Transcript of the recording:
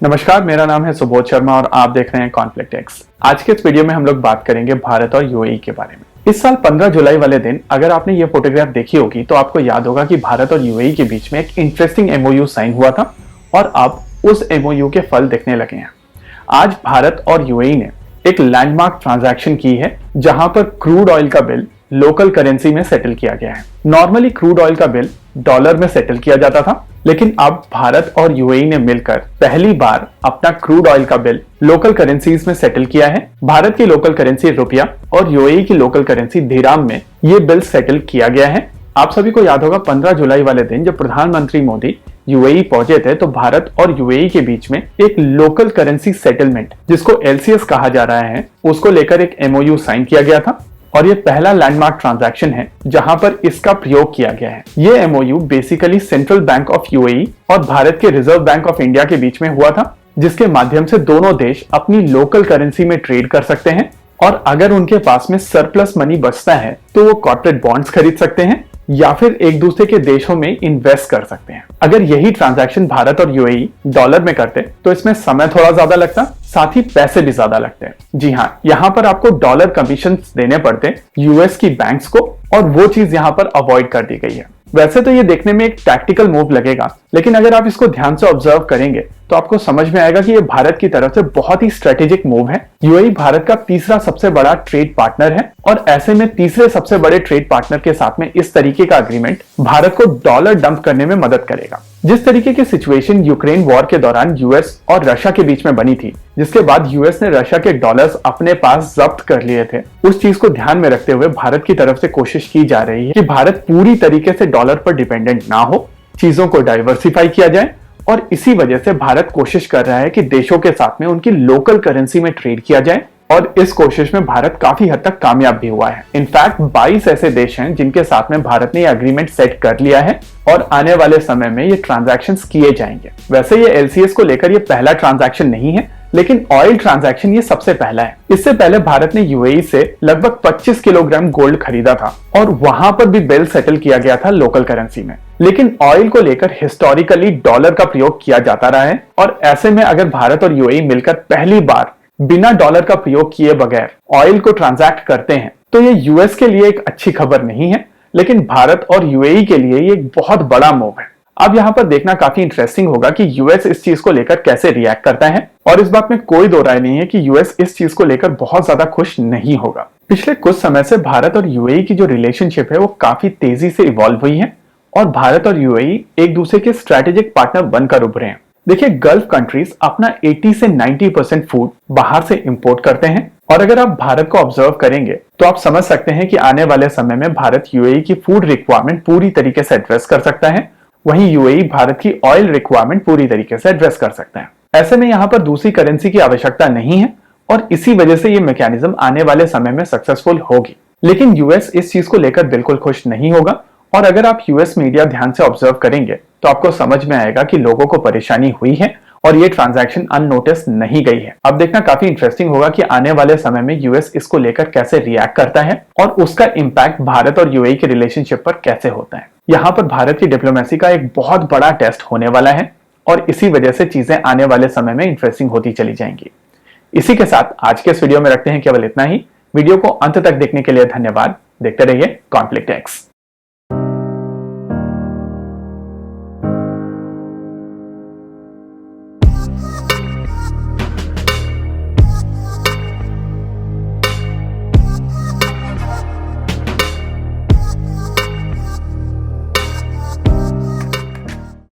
नमस्कार, मेरा नाम है सुबोध शर्मा और आप देख रहे हैं कॉन्फ्लिक्ट एक्स। आज के इस वीडियो में हम लोग बात करेंगे भारत और यूएई के बारे में। इस साल 15 जुलाई वाले दिन अगर आपने ये फोटोग्राफ देखी होगी तो आपको याद होगा कि भारत और यूएई के बीच में एक इंटरेस्टिंग एमओयू साइन हुआ था और अब उस एमओयू के फल दिखने लगे हैं। आज भारत और यूएई ने एक लैंडमार्क ट्रांजैक्शन की है जहां पर क्रूड ऑयल का बिल लोकल करेंसी में सेटल किया गया है। नॉर्मली क्रूड ऑयल का बिल डॉलर में सेटल किया जाता था, लेकिन अब भारत और यूएई ने मिलकर पहली बार अपना क्रूड ऑयल का बिल लोकल करेंसीज में सेटल किया है। भारत की लोकल करेंसी रुपया और यूएई की लोकल करेंसी दिराम में ये बिल सेटल किया गया है। आप सभी को याद होगा 15 जुलाई वाले दिन जब प्रधानमंत्री मोदी यूएई पहुंचे थे तो भारत और यूएई के बीच में एक लोकल करेंसी सेटलमेंट जिसको एलसीएस कहा जा रहा है उसको लेकर एक एमओयू साइन किया गया था और ये पहला लैंडमार्क ट्रांजैक्शन है जहां पर इसका प्रयोग किया गया है। ये MOU basically central bank of UAE और भारत के रिजर्व बैंक ऑफ इंडिया के बीच में हुआ था, जिसके माध्यम से दोनों देश अपनी लोकल करेंसी में ट्रेड कर सकते हैं और अगर उनके पास में सरप्लस मनी बचता है तो वो कॉर्पोरेट बॉन्ड्स खरीद सकते हैं या फिर एक दूसरे के देशों में इन्वेस्ट कर सकते हैं। अगर यही ट्रांजैक्शन भारत और यूएई डॉलर में करते तो इसमें समय थोड़ा ज्यादा लगता, साथ ही पैसे भी ज्यादा लगते। जी हाँ, यहाँ पर आपको डॉलर कमीशन देने पड़ते यूएस की बैंक्स को और वो चीज यहाँ पर अवॉइड कर दी गई है। वैसे तो ये देखने में एक टैक्टिकल मूव लगेगा, लेकिन अगर आप इसको ध्यान से ऑब्जर्व करेंगे तो आपको समझ में आएगा कि ये भारत की तरफ से बहुत ही स्ट्रेटेजिक मूव है। यूएई भारत का तीसरा सबसे बड़ा ट्रेड पार्टनर है और ऐसे में तीसरे सबसे बड़े ट्रेड पार्टनर के साथ में इस तरीके का एग्रीमेंट भारत को डॉलर डंप करने में मदद करेगा। जिस तरीके की सिचुएशन यूक्रेन वॉर के दौरान यूएस और रशिया के बीच में बनी थी, जिसके बाद यूएस ने रशिया के डॉलर्स अपने पास जब्त कर लिए थे, उस चीज को ध्यान में रखते हुए भारत की तरफ से कोशिश की जा रही है कि भारत पूरी तरीके से डॉलर पर डिपेंडेंट ना हो, चीजों को डाइवर्सिफाई किया जाए और इसी वजह से भारत कोशिश कर रहा है कि देशों के साथ में उनकी लोकल करेंसी में ट्रेड किया जाए और इस कोशिश में भारत काफी हद तक कामयाब भी हुआ है। इनफैक्ट 22 ऐसे देश हैं जिनके साथ में भारत ने यह एग्रीमेंट सेट कर लिया है और आने वाले समय में ये ट्रांजैक्शंस किए जाएंगे। वैसे ये एलसीएस को लेकर ये पहला ट्रांजैक्शन नहीं है, लेकिन ऑयल ट्रांजैक्शन ये सबसे पहला है। इससे पहले भारत ने यूएई से लगभग 25 किलोग्राम गोल्ड खरीदा था और वहां पर भी बिल सेटल किया गया था लोकल करेंसी में। लेकिन ऑयल को लेकर हिस्टोरिकली डॉलर का प्रयोग किया जाता रहा है और ऐसे में अगर भारत और यूएई मिलकर पहली बार बिना डॉलर का प्रयोग किए बगैर ऑयल को ट्रांजैक्ट करते हैं तो ये यूएस के लिए एक अच्छी खबर नहीं है, लेकिन भारत और यूएई के लिए ये एक बहुत बड़ा मूव है। अब यहाँ पर देखना काफी इंटरेस्टिंग होगा कि यूएस इस चीज को लेकर कैसे रिएक्ट करता है और इस बात में कोई दो राय नहीं है कि यूएस इस चीज को लेकर बहुत ज्यादा खुश नहीं होगा। पिछले कुछ समय से भारत और यूएई की जो रिलेशनशिप है वो काफी तेजी से इवॉल्व हुई है और भारत और यूएई एक दूसरे के स्ट्रेटेजिक पार्टनर बनकर उभरे हैं। देखिए, गल्फ कंट्रीज अपना 80 से 90% फूड बाहर से इंपोर्ट करते हैं और अगर आप भारत को ऑब्जर्व करेंगे तो आप समझ सकते हैं कि आने वाले समय में भारत यूएई की फूड रिक्वायरमेंट पूरी तरीके से एड्रेस कर सकता है, वहीं यूएई भारत की ऑयल रिक्वायरमेंट पूरी तरीके से एड्रेस कर सकता है। ऐसे में यहाँ पर दूसरी करेंसी की आवश्यकता नहीं है और इसी वजह से ये मैकेनिज्म आने वाले समय में सक्सेसफुल होगी। लेकिन यूएस इस चीज को लेकर बिल्कुल खुश नहीं होगा और अगर आप यूएस मीडिया ध्यान से ऑब्जर्व करेंगे तो आपको समझ में आएगा कि लोगों को परेशानी हुई है और ये ट्रांजैक्शन अननोटिस नहीं गई है। अब देखना काफी इंटरेस्टिंग होगा कि आने वाले समय में यूएस इसको लेकर कैसे रिएक्ट करता है और उसका इंपैक्ट भारत और यूएई के रिलेशनशिप पर कैसे होता है। यहाँ पर भारत की डिप्लोमेसी का एक बहुत बड़ा टेस्ट होने वाला है और इसी वजह से चीजें आने वाले समय में इंटरेस्टिंग होती चली जाएंगी। इसी के साथ आज के इस वीडियो में रखते हैं केवल इतना ही। वीडियो को अंत तक देखने के लिए धन्यवाद। देखते रहिए कॉन्फ्लिक्ट एक्स।